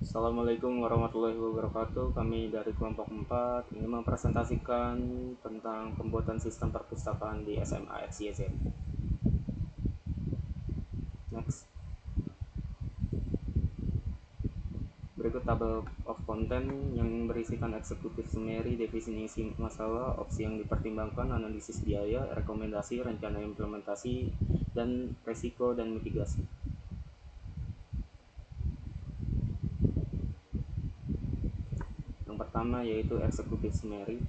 Assalamualaikum warahmatullahi wabarakatuh. Kami dari kelompok 4 ingin mempresentasikan tentang pembuatan sistem perpustakaan di SMA XYZ. Next. Berikut tabel of content yang berisikan eksekutif summary, definisi masalah, opsi yang dipertimbangkan, analisis biaya, rekomendasi, rencana implementasi, dan resiko dan mitigasi. Yang pertama yaitu eksekutif summary.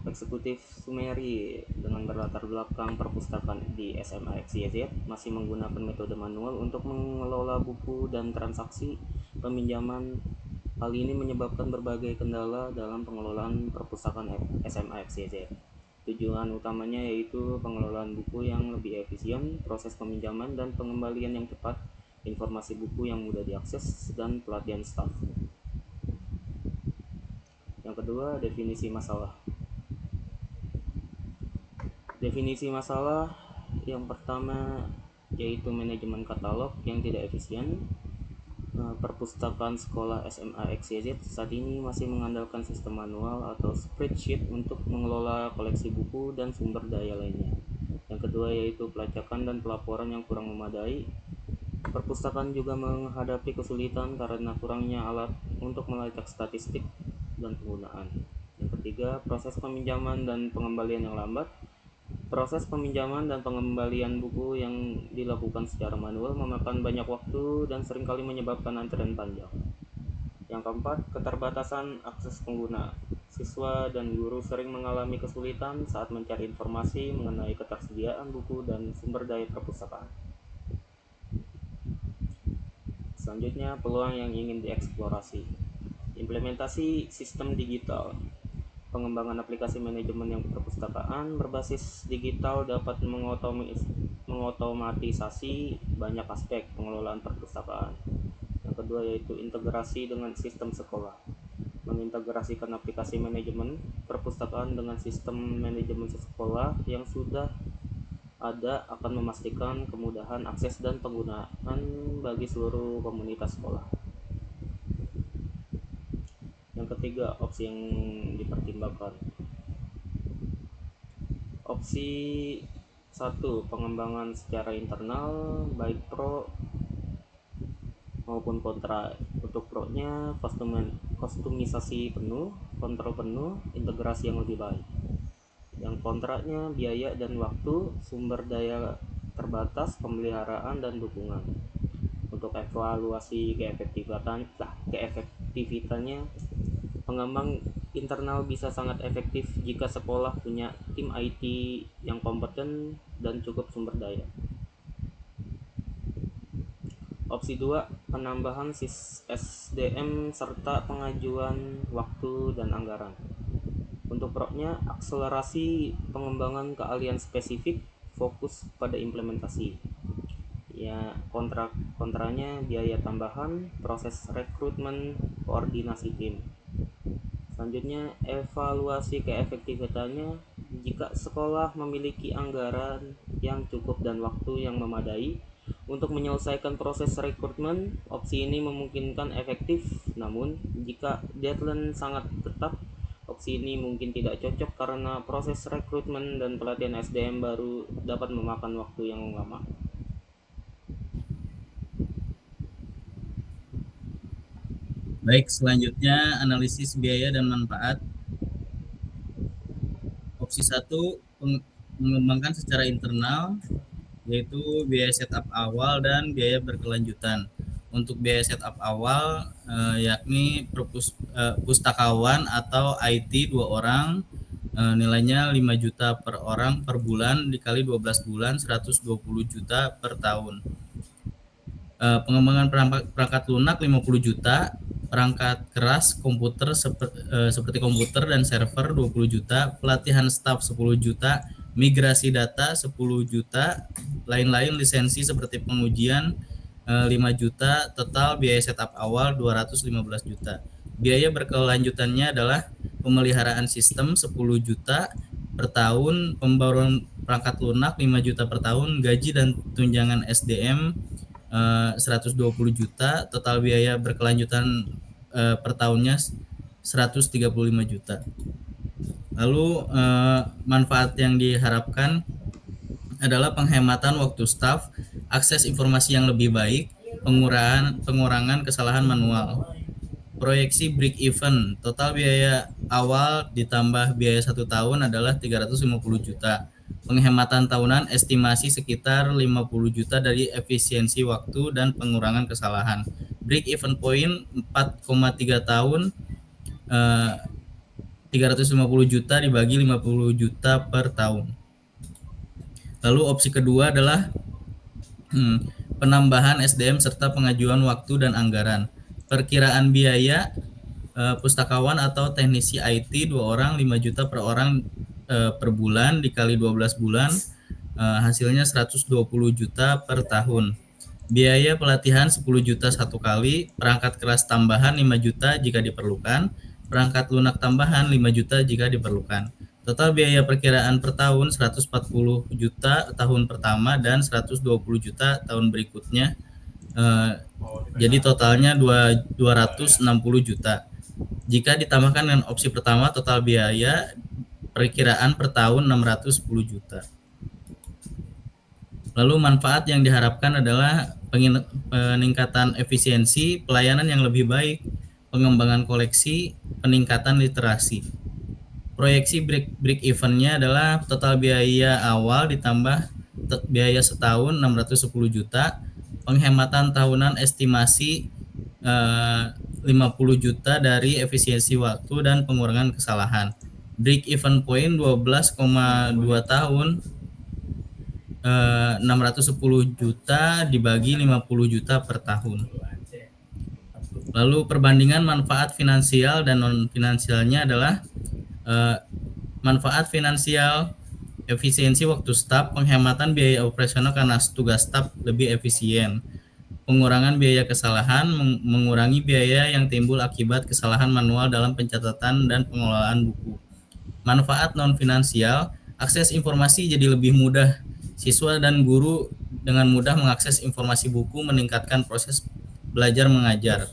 Eksekutif Sumeri dengan berlatar belakang perpustakaan di SMA XYZ masih menggunakan metode manual untuk mengelola buku dan transaksi peminjaman. Hal ini menyebabkan berbagai kendala dalam pengelolaan perpustakaan SMA XYZ. Tujuan utamanya yaitu pengelolaan buku yang lebih efisien, proses peminjaman dan pengembalian yang cepat, informasi buku yang mudah diakses, dan pelatihan staf. Yang kedua, definisi masalah. Definisi masalah yang pertama yaitu manajemen katalog yang tidak efisien. Perpustakaan sekolah SMA XYZ saat ini masih mengandalkan sistem manual atau spreadsheet untuk mengelola koleksi buku dan sumber daya lainnya. Yang kedua yaitu pelacakan dan pelaporan yang kurang memadai. Perpustakaan juga menghadapi kesulitan karena kurangnya alat untuk melacak statistik dan penggunaan. Yang ketiga, proses peminjaman dan pengembalian yang lambat. Proses peminjaman dan pengembalian buku yang dilakukan secara manual memakan banyak waktu dan seringkali menyebabkan antrian panjang. Yang keempat, keterbatasan akses pengguna. Siswa dan guru sering mengalami kesulitan saat mencari informasi mengenai ketersediaan buku dan sumber daya perpustakaan. Selanjutnya, peluang yang ingin dieksplorasi. Implementasi sistem digital. Pengembangan aplikasi manajemen yang perpustakaan berbasis digital dapat mengotomatisasi banyak aspek pengelolaan perpustakaan. Yang kedua yaitu integrasi dengan sistem sekolah. Mengintegrasikan aplikasi manajemen perpustakaan dengan sistem manajemen sekolah yang sudah ada akan memastikan kemudahan akses dan penggunaan bagi seluruh komunitas sekolah. Yang ketiga, opsi yang dipertimbangkan. Opsi 1, pengembangan secara internal baik pro maupun kontra. Untuk pro-nya kostumisasi penuh, kontrol penuh, integrasi yang lebih baik. Yang kontranya biaya dan waktu, sumber daya terbatas, pemeliharaan dan dukungan. Untuk evaluasi keefektivitannya, pengembang internal bisa sangat efektif jika sekolah punya tim IT yang kompeten dan cukup sumber daya. Opsi 2, penambahan SDM serta pengajuan waktu dan anggaran. Untuk pro-nya, akselerasi pengembangan keahlian spesifik, fokus pada implementasi. Ya, kontranya biaya tambahan, proses rekrutmen, koordinasi tim. Selanjutnya, evaluasi keefektivitannya. Jika sekolah memiliki anggaran yang cukup dan waktu yang memadai untuk menyelesaikan proses rekrutmen, opsi ini memungkinkan efektif. Namun, jika deadline sangat ketat, opsi ini mungkin tidak cocok karena proses rekrutmen dan pelatihan SDM baru dapat memakan waktu yang lama. Baik, selanjutnya analisis biaya dan manfaat. Opsi 1, mengembangkan secara internal, yaitu biaya setup awal dan biaya berkelanjutan. Untuk biaya setup awal yakni pustakawan atau IT 2 orang, nilainya 5 juta per orang per bulan dikali 12 bulan 120 juta per tahun. Pengembangan perangkat lunak 50 juta, perangkat keras komputer seperti komputer dan server 20 juta, pelatihan staf 10 juta, migrasi data 10 juta, lain-lain lisensi seperti pengujian 5 juta, total biaya setup awal 215 juta. Biaya berkelanjutannya adalah pemeliharaan sistem 10 juta per tahun, pembaruan perangkat lunak 5 juta per tahun, gaji dan tunjangan SDM 120 juta, total biaya berkelanjutan per tahunnya 135 juta. Lalu manfaat yang diharapkan adalah penghematan waktu staf, akses informasi yang lebih baik, pengurangan kesalahan manual. Proyeksi break even, total biaya awal ditambah biaya 1 tahun adalah 350 juta. Penghematan tahunan estimasi sekitar 50 juta dari efisiensi waktu dan pengurangan kesalahan. Break even point 4,3 tahun, 350 juta dibagi 50 juta per tahun. Lalu opsi kedua adalah penambahan SDM serta pengajuan waktu dan anggaran. Perkiraan biaya pustakawan atau teknisi IT 2 orang 5 juta per orang per bulan dikali 12 bulan, hasilnya 120 juta per tahun. Biaya pelatihan 10 juta satu kali, perangkat keras tambahan 5 juta jika diperlukan, perangkat lunak tambahan 5 juta jika diperlukan. Total biaya perkiraan per tahun 140 juta tahun pertama dan 120 juta tahun berikutnya. Jadi totalnya 260 juta. Jika ditambahkan dengan opsi pertama, total biaya perkiraan per tahun 610 juta. Lalu manfaat yang diharapkan adalah peningkatan efisiensi, pelayanan yang lebih baik, pengembangan koleksi, peningkatan literasi. Proyeksi break even-nya adalah total biaya awal ditambah biaya setahun 610 juta, penghematan tahunan estimasi 50 juta dari efisiensi waktu dan pengurangan kesalahan. Break even point 12,2 tahun, 610 juta dibagi 50 juta per tahun. Lalu perbandingan manfaat finansial dan non finansialnya adalah manfaat finansial, efisiensi waktu staf, penghematan biaya operasional karena tugas staf lebih efisien, pengurangan biaya kesalahan, mengurangi biaya yang timbul akibat kesalahan manual dalam pencatatan dan pengelolaan buku. Manfaat non finansial, akses informasi jadi lebih mudah. Siswa dan guru dengan mudah mengakses informasi buku, meningkatkan proses belajar mengajar.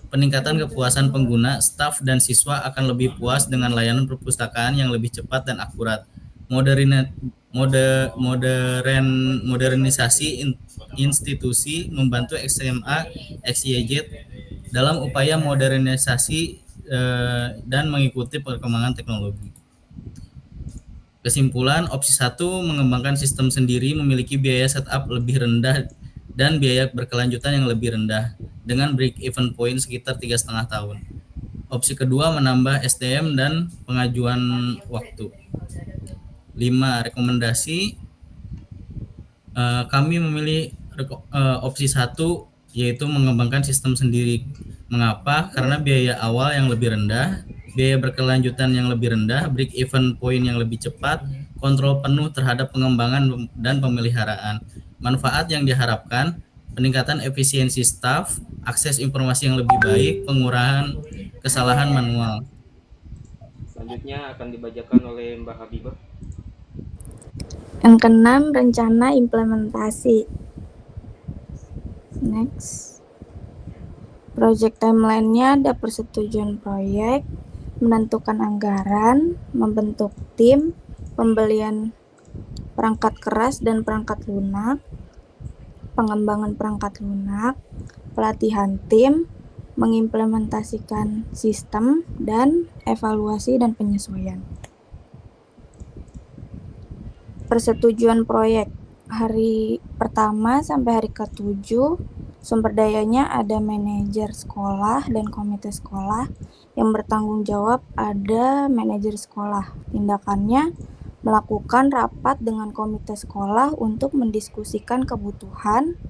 Peningkatan kepuasan pengguna, staf dan siswa akan lebih puas dengan layanan perpustakaan yang lebih cepat dan akurat. Modernisasi institusi membantu SMA XYZ dalam upaya modernisasi dan mengikuti perkembangan teknologi. Kesimpulan, opsi 1 mengembangkan sistem sendiri memiliki biaya setup lebih rendah dan biaya berkelanjutan yang lebih rendah dengan break even point sekitar 3,5 tahun. Opsi kedua menambah SDM dan pengajuan waktu. 5. Rekomendasi, kami memilih opsi 1 yaitu mengembangkan sistem sendiri. Mengapa? Karena biaya awal yang lebih rendah, biaya berkelanjutan yang lebih rendah, break even point yang lebih cepat, kontrol penuh terhadap pengembangan dan pemeliharaan. Manfaat yang diharapkan, peningkatan efisiensi staf, akses informasi yang lebih baik, pengurangan kesalahan manual. Selanjutnya akan dibacakan oleh Mbak Habibah. Yang keenam, rencana implementasi. Next. Project timeline-nya ada persetujuan proyek, menentukan anggaran, membentuk tim, pembelian perangkat keras dan perangkat lunak, pengembangan perangkat lunak, pelatihan tim, mengimplementasikan sistem, dan evaluasi dan penyesuaian. Persetujuan proyek hari pertama sampai hari ke-7, sumber dayanya ada manajer sekolah dan komite sekolah. Yang bertanggung jawab ada manajer sekolah. Tindakannya melakukan rapat dengan komite sekolah untuk mendiskusikan kebutuhan,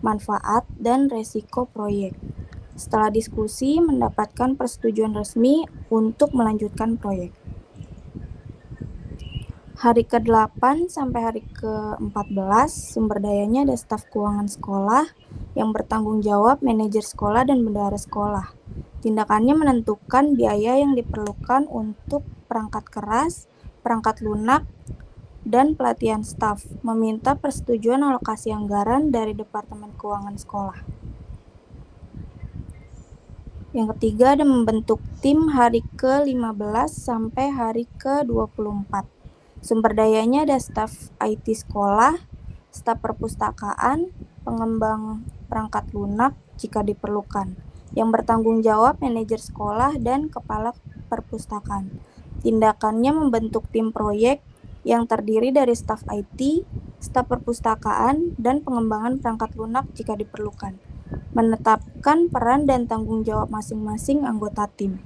manfaat, dan resiko proyek. Setelah diskusi, mendapatkan persetujuan resmi untuk melanjutkan proyek. Hari ke-8 sampai hari ke-14, sumber dayanya ada staf keuangan sekolah, yang bertanggung jawab manajer sekolah dan bendahara sekolah. Tindakannya menentukan biaya yang diperlukan untuk perangkat keras, perangkat lunak, dan pelatihan staf, meminta persetujuan alokasi anggaran dari Departemen Keuangan Sekolah. Yang ketiga ada membentuk tim hari ke-15 sampai hari ke-24. Sumber dayanya ada staf IT sekolah, staf perpustakaan, pengembang perangkat lunak jika diperlukan. Yang bertanggung jawab manajer sekolah dan kepala perpustakaan. Tindakannya membentuk tim proyek yang terdiri dari staf IT, staf perpustakaan, dan pengembangan perangkat lunak jika diperlukan. Menetapkan peran dan tanggung jawab masing-masing anggota tim.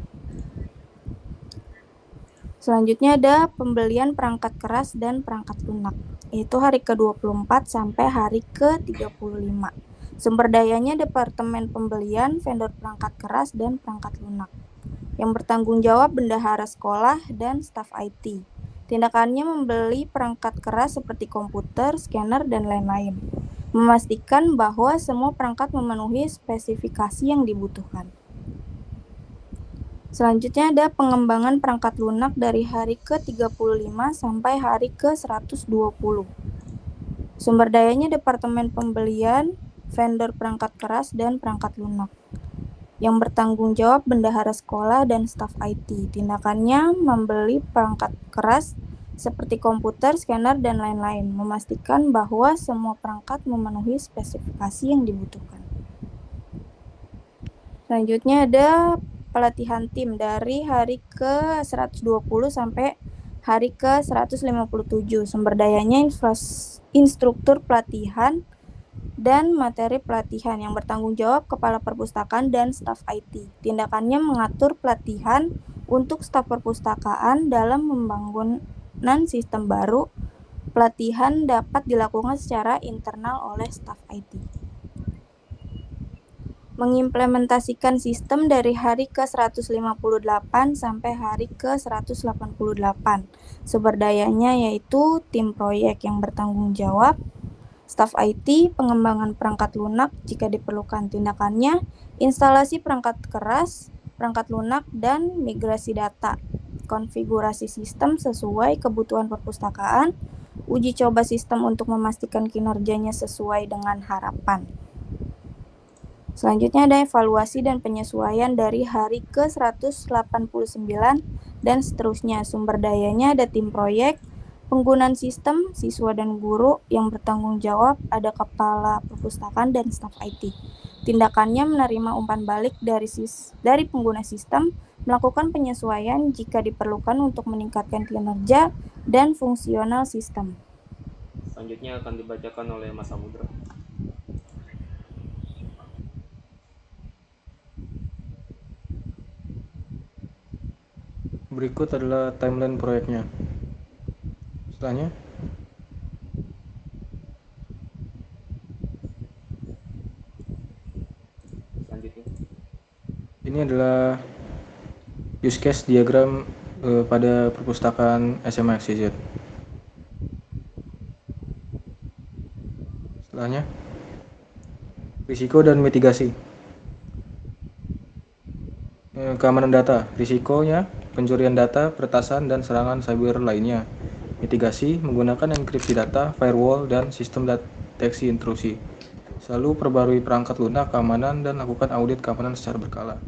Selanjutnya ada pembelian perangkat keras dan perangkat lunak, yaitu hari ke-24 sampai hari ke-35. Sumber dayanya Departemen Pembelian, vendor perangkat keras dan perangkat lunak. Yang bertanggung jawab bendahara sekolah dan staf IT. Tindakannya membeli perangkat keras seperti komputer, scanner, dan lain-lain. Memastikan bahwa semua perangkat memenuhi spesifikasi yang dibutuhkan. Selanjutnya ada pengembangan perangkat lunak dari hari ke-35 sampai hari ke-120. Sumber dayanya Departemen Pembelian, vendor perangkat keras dan perangkat lunak. Yang bertanggung jawab bendahara sekolah dan staf IT. Tindakannya membeli perangkat keras seperti komputer, scanner, dan lain-lain, memastikan bahwa semua perangkat memenuhi spesifikasi yang dibutuhkan. Selanjutnya ada pelatihan tim dari hari ke-120 sampai hari ke-157. Sumber dayanya instruktur pelatihan dan materi pelatihan. Yang bertanggung jawab kepala perpustakaan dan staf IT. Tindakannya mengatur pelatihan untuk staf perpustakaan dalam membangun sistem baru. Pelatihan dapat dilakukan secara internal oleh staf IT. Mengimplementasikan sistem dari hari ke-158 sampai hari ke-188. Sumber dayanya yaitu tim proyek yang bertanggung jawab, staf IT, pengembangan perangkat lunak jika diperlukan. Tindakannya, instalasi perangkat keras, perangkat lunak, dan migrasi data. Konfigurasi sistem sesuai kebutuhan perpustakaan, uji coba sistem untuk memastikan kinerjanya sesuai dengan harapan. Selanjutnya ada evaluasi dan penyesuaian dari hari ke-189 dan seterusnya. Sumber dayanya ada tim proyek, penggunaan sistem, siswa dan guru. Yang bertanggung jawab ada kepala perpustakaan dan staf IT. Tindakannya menerima umpan balik dari pengguna sistem, melakukan penyesuaian jika diperlukan untuk meningkatkan kinerja dan fungsional sistem. Selanjutnya akan dibacakan oleh Mas Samudra. Berikut adalah timeline proyeknya. Selanjutnya, ini adalah use case diagram pada perpustakaan SMA XYZ. Setelahnya, risiko dan mitigasi. Keamanan data, risikonya pencurian data, peretasan, dan serangan cyber lainnya. Mitigasi menggunakan enkripsi data, firewall, dan sistem deteksi intrusi. Selalu perbarui perangkat lunak keamanan dan lakukan audit keamanan secara berkala.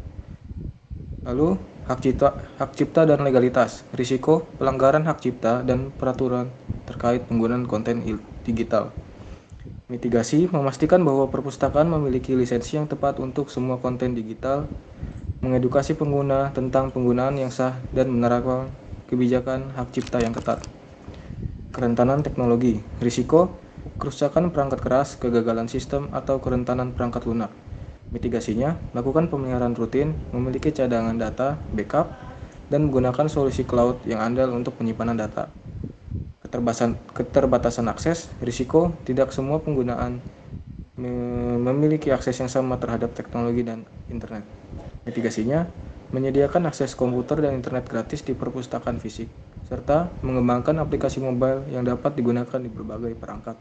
Lalu, hak cipta dan legalitas. Risiko pelanggaran hak cipta dan peraturan terkait penggunaan konten digital. Mitigasi memastikan bahwa perpustakaan memiliki lisensi yang tepat untuk semua konten digital, mengedukasi pengguna tentang penggunaan yang sah, dan menerapkan kebijakan hak cipta yang ketat. Kerentanan teknologi. Risiko kerusakan perangkat keras, kegagalan sistem, atau kerentanan perangkat lunak. Mitigasinya, lakukan pemeliharaan rutin, memiliki cadangan data, backup, dan menggunakan solusi cloud yang andal untuk penyimpanan data. Keterbatasan akses. Risiko tidak semua penggunaan memiliki akses yang sama terhadap teknologi dan internet. Mitigasinya, menyediakan akses komputer dan internet gratis di perpustakaan fisik, serta mengembangkan aplikasi mobile yang dapat digunakan di berbagai perangkat.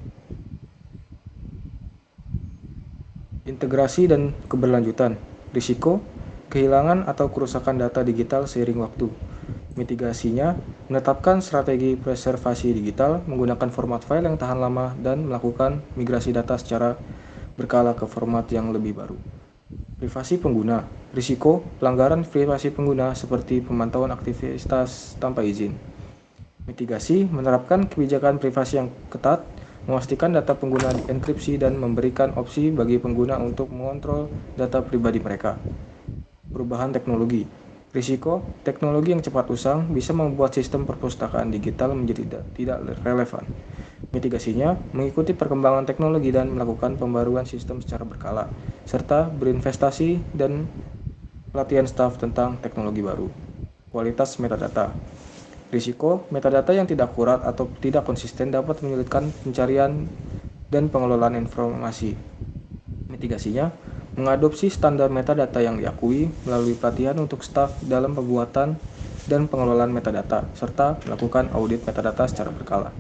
Integrasi dan keberlanjutan. Risiko, kehilangan atau kerusakan data digital seiring waktu. Mitigasinya, menetapkan strategi preservasi digital menggunakan format file yang tahan lama dan melakukan migrasi data secara berkala ke format yang lebih baru. Privasi pengguna, risiko pelanggaran privasi pengguna seperti pemantauan aktivitas tanpa izin. Mitigasi menerapkan kebijakan privasi yang ketat, memastikan data pengguna dienkripsi dan memberikan opsi bagi pengguna untuk mengontrol data pribadi mereka. Perubahan teknologi, risiko teknologi yang cepat usang bisa membuat sistem perpustakaan digital menjadi tidak relevan. Mitigasinya mengikuti perkembangan teknologi dan melakukan pembaruan sistem secara berkala, serta berinvestasi dan pelatihan staf tentang teknologi baru. Kualitas metadata. Risiko metadata yang tidak akurat atau tidak konsisten dapat menyulitkan pencarian dan pengelolaan informasi. Mitigasinya mengadopsi standar metadata yang diakui melalui pelatihan untuk staf dalam pembuatan dan pengelolaan metadata, serta melakukan audit metadata secara berkala.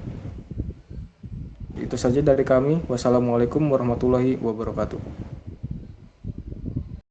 Itu saja dari kami. Wassalamualaikum warahmatullahi wabarakatuh.